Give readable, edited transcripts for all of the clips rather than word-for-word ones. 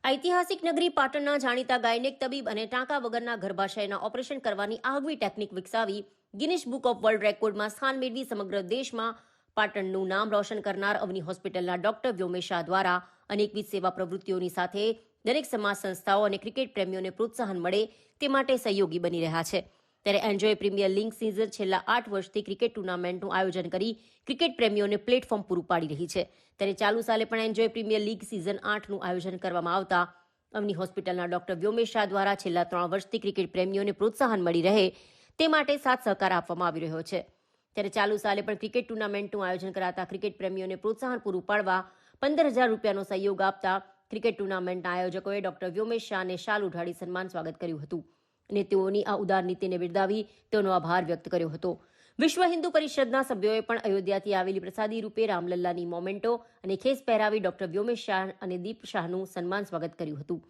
ઐતિહાસિક નગરી પાટણના જાણીતા ગાયનેક તબીબ અને ટાંકા વગરના ગર્ભાશયના ઓપરેશન કરવાની આગવી ટેકનિક વિકસાવી ગિનિસ બુક ઓફ વર્લ્ડ રેકોર્ડમાં સ્થાન મેળવી સમગ્ર દેશમાં પાટણનું નામ રોશન કરનાર અવની હોસ્પિટલના ડોક્ટર વ્યોમેશ શાહ દ્વારા અનેકવિધ સેવા પ્રવૃત્તિઓની સાથે દરેક સમાજ સંસ્થાઓ અને ક્રિકેટ પ્રેમીઓને પ્રોત્સાહન મળે તે માટે સહયોગી બની રહ્યા છે. ત્યારે એન્જોય પ્રીમિયર લીગ સિઝન છેલ્લા 8 વર્ષથી ક્રિકેટ ટુર્નામેન્ટનું આયોજન કરી ક્રિકેટ પ્રેમીઓને પ્લેટફોર્મ પૂરું પાડી રહી છે. ત્યારે ચાલુ સાલે પણ એન્જોય પ્રીમિયર લીગ સિઝન 8નું આયોજન કરવામાં આવતા અવની હોસ્પિટલના ડોક્ટર વ્યોમેશ શાહ દ્વારા છેલ્લા 3 વર્ષથી ક્રિકેટ પ્રેમીઓને પ્રોત્સાહન મળી રહે તે માટે સાથ સહકાર આપવામાં આવી રહ્યો છે. ત્યારે ચાલુ સાલે પણ ક્રિકેટ ટુર્નામેન્ટનું આયોજન કરાતા ક્રિકેટ પ્રેમીઓને પ્રોત્સાહન પૂરું પાડવા 15,000 રૂપિયાનો સહયોગ આપતા ક્રિકેટ ટુર્નામેન્ટના આયોજકોએ ડોક્ટર વ્યોમેશ શાહને શાલ ઉઢાડી સન્માન સ્વાગત કર્યું હતું અને તેઓની આ ઉદાર નીતિને બિરદાવી તેઓનો આભાર વ્યક્ત કર્યો હતો. વિશ્વ હિન્દુ પરિષદના સભ્યોએ પણ અયોધ્યાથી આવેલી પ્રસાદી રૂપે રામલલ્લાની મોમેન્ટો અને ખેસ પહેરાવી ડોક્ટર વ્યોમેશ શાહ અને દીપ શાહનું સન્માન સ્વાગત કર્યું હતું.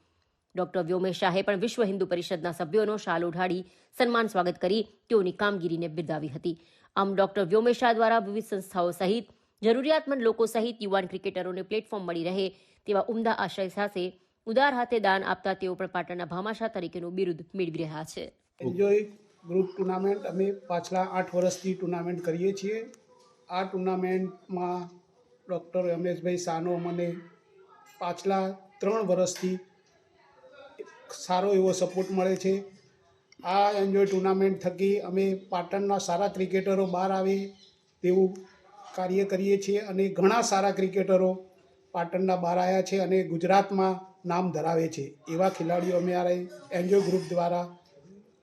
ડોક્ટર વ્યોમેશ શાહે પણ વિશ્વ હિન્દુ પરિષદના સભ્યોનો શાલ ઓઢાડી સન્માન સ્વાગત કરી તેઓની કામગીરીને બિરદાવી હતી. આમ ડોક્ટર વ્યોમેશ શાહ દ્વારા વિવિધ સંસ્થાઓ સહિત જરૂરિયાતમંદ લોકો સહિત યુવાન ક્રિકેટરોને પ્લેટફોર્મ મળી રહે તેવા ઉમદા આશય સાથે ઉદાર હાથે દાન આપતા તેઓ પણ પાટણના ભામાશાહ તરીકેનું બિરુદ મેળવી રહ્યા છે. એન્જોય ગ્રુપ ટુર્નામેન્ટ અમે પાછલા 8 વર્ષથી ટુર્નામેન્ટ કરીએ છીએ. આ ટુર્નામેન્ટમાં ડૉક્ટર રમેશભાઈ શાહનો મને પાછલા 3 વર્ષથી સારો એવો સપોર્ટ મળે છે. આ એન્જોય ટુર્નામેન્ટ થકી અમે પાટણના સારા ક્રિકેટરો બહાર આવે તેવું કાર્ય કરીએ છીએ અને ઘણા સારા ક્રિકેટરો પાટણના બહાર આવ્યા છે અને ગુજરાતમાં નામ ધરાવે છે એવા ખેલાડીઓ અમારે એન્જોય ગ્રુપ દ્વારા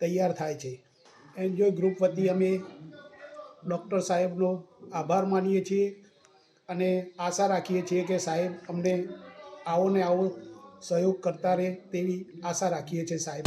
તૈયાર થાય છે. એન્જોય ગ્રુપ વતી અમે ડૉક્ટર સાહેબનો આભાર માનીએ છીએ અને આશા રાખીએ છીએ કે સાહેબ અમને આવો ને આવો સહયોગ કરતા રહે તેવી આશા રાખીએ છીએ સાહેબ.